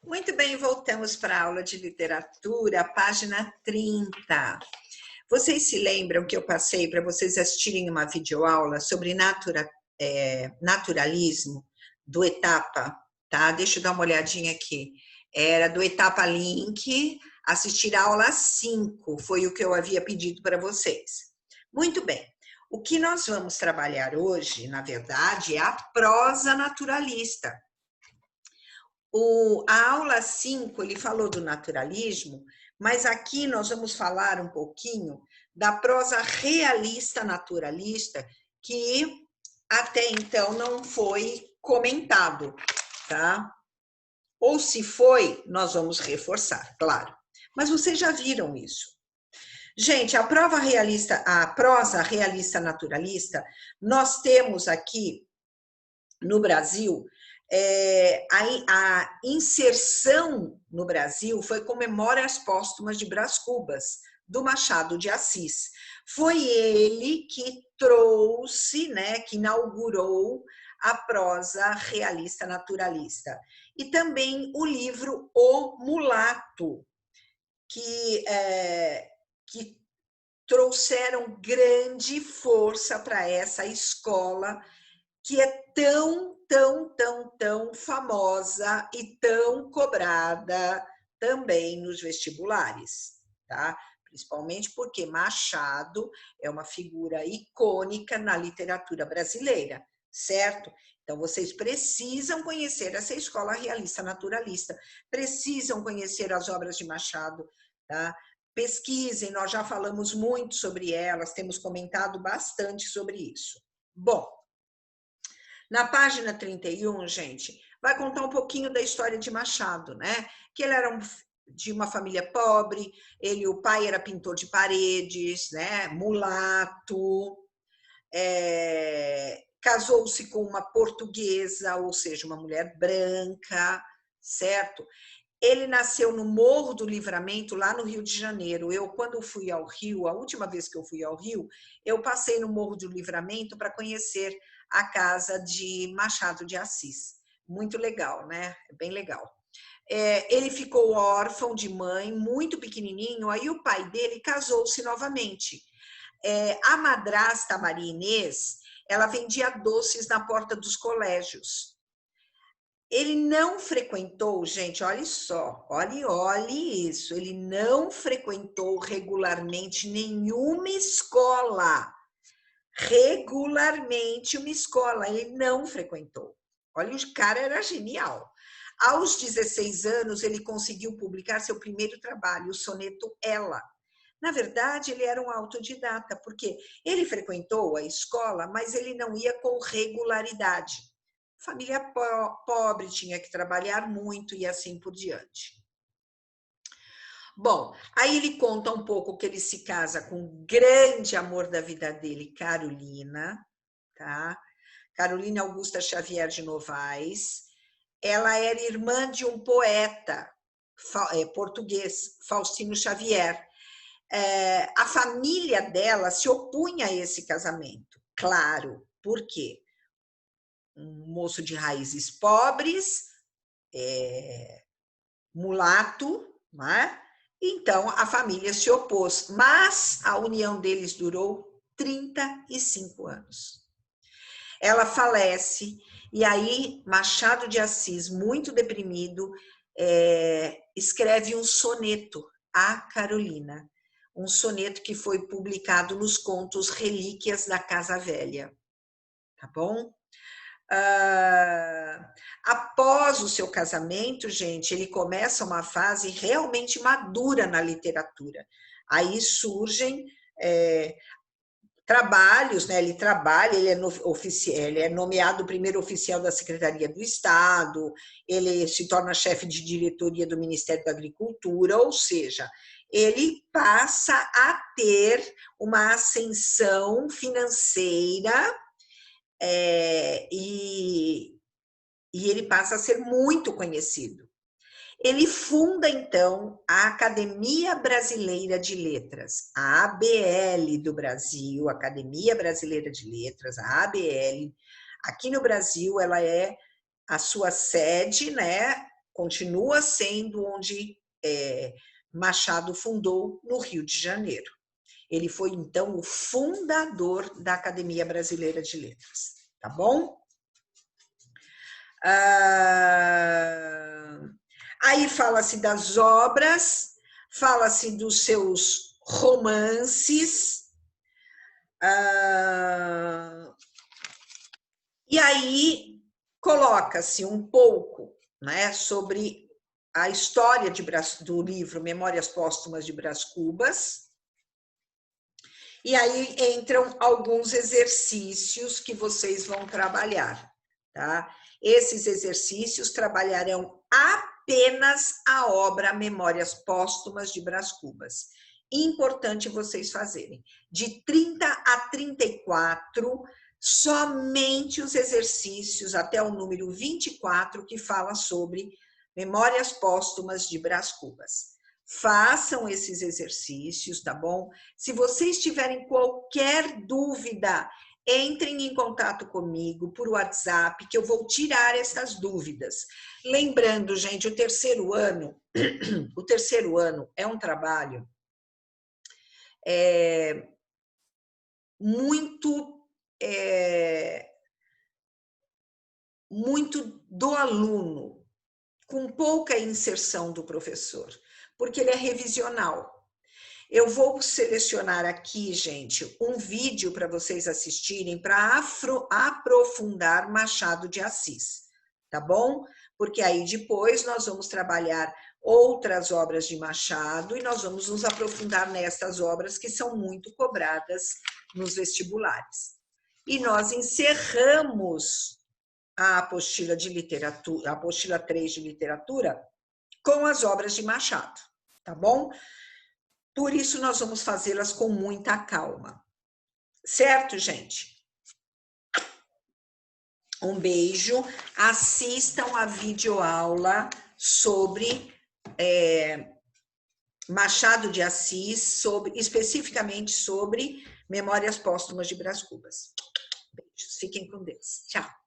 Muito bem, voltamos para a aula de literatura, página 30. Vocês se lembram que eu passei para vocês assistirem uma videoaula sobre naturalismo do Etapa, tá? Deixa eu dar uma olhadinha aqui. Era do Etapa Link, assistir a aula 5, foi o que eu havia pedido para vocês. Muito bem. O que nós vamos trabalhar hoje, na verdade, é a prosa naturalista. A aula 5, ele falou do naturalismo, mas aqui nós vamos falar um pouquinho da prosa realista naturalista, que até então não foi comentado, tá? Ou se foi, nós vamos reforçar, claro. Mas vocês já viram isso. Gente, a prosa realista naturalista, nós temos aqui no Brasil, a inserção no Brasil foi com Memórias Póstumas de Brás Cubas, do Machado de Assis. Foi ele que trouxe, né, que inaugurou a prosa realista naturalista. E também o livro O Mulato, que trouxeram grande força para essa escola que é tão famosa e tão cobrada também nos vestibulares, tá? Principalmente porque Machado é uma figura icônica na literatura brasileira, certo? Então, vocês precisam conhecer essa escola realista naturalista, precisam conhecer as obras de Machado, tá? Pesquisem, nós já falamos muito sobre elas, temos comentado bastante sobre isso. Bom, na página 31, gente, vai contar um pouquinho da história de Machado, né? Que ele era de uma família pobre, o pai era pintor de paredes, né? Mulato, casou-se com uma portuguesa, ou seja, uma mulher branca, certo? Ele nasceu no Morro do Livramento, lá no Rio de Janeiro. Quando fui ao Rio, a última vez que eu fui ao Rio, eu passei no Morro do Livramento para conhecer a casa de Machado de Assis. Muito legal, né? Bem legal. Ele ficou órfão de mãe, muito pequenininho, aí o pai dele casou-se novamente. A madrasta Maria Inês, ela vendia doces na porta dos colégios. Ele não frequentou, gente, olha só, olhe isso, ele não frequentou regularmente nenhuma escola. Regularmente uma escola, ele não frequentou. Olha, o cara era genial. Aos 16 anos, ele conseguiu publicar seu primeiro trabalho, o soneto Ela. Na verdade, ele era um autodidata, porque ele frequentou a escola, mas ele não ia com regularidade. Família pobre, tinha que trabalhar muito e assim por diante. Bom, aí ele conta um pouco que ele se casa com o grande amor da vida dele, Carolina, tá? Carolina Augusta Xavier de Novaes. Ela era irmã de um poeta português, Faustino Xavier. A família dela se opunha a esse casamento, claro, por quê? Um moço de raízes pobres, mulato, não é? Então a família se opôs, mas a união deles durou 35 anos. Ela falece, e aí Machado de Assis, muito deprimido, escreve um soneto a Carolina, um soneto que foi publicado nos contos Relíquias da Casa Velha, tá bom? Após o seu casamento, gente, ele começa uma fase realmente madura na literatura. Aí surgem trabalhos, né? Ele trabalha, ele é nomeado primeiro oficial da Secretaria do Estado, ele se torna chefe de diretoria do Ministério da Agricultura, ou seja, ele passa a ter uma ascensão financeira e ele passa a ser muito conhecido. Ele funda, então, a Academia Brasileira de Letras, a ABL do Brasil, Academia Brasileira de Letras, a ABL. Aqui no Brasil, ela é a sua sede, né? continua sendo onde Machado fundou, no Rio de Janeiro. Ele foi, então, o fundador da Academia Brasileira de Letras, tá bom? Aí fala-se das obras, fala-se dos seus romances, e aí coloca-se um pouco, né, sobre a história do livro Memórias Póstumas de Brás Cubas, e aí entram alguns exercícios que vocês vão trabalhar, tá? Esses exercícios trabalharão apenas a obra Memórias Póstumas de Brás Cubas. Importante vocês fazerem. De 30 a 34, somente os exercícios até o número 24, que fala sobre Memórias Póstumas de Brás Cubas. Façam esses exercícios, tá bom? Se vocês tiverem qualquer dúvida, entrem em contato comigo por WhatsApp, que eu vou tirar essas dúvidas. Lembrando, gente, o terceiro ano é um trabalho muito do aluno, com pouca inserção do professor, porque ele é revisional. Eu vou selecionar aqui, gente, um vídeo para vocês assistirem para aprofundar Machado de Assis, tá bom? Porque aí depois nós vamos trabalhar outras obras de Machado e nós vamos nos aprofundar nessas obras que são muito cobradas nos vestibulares. E nós encerramos a apostila de literatura, a apostila 3 de literatura, com as obras de Machado, tá bom? Por isso, nós vamos fazê-las com muita calma. Certo, gente? Um beijo. Assistam a videoaula sobre Machado de Assis, especificamente sobre Memórias Póstumas de Brás Cubas. Beijos. Fiquem com Deus. Tchau.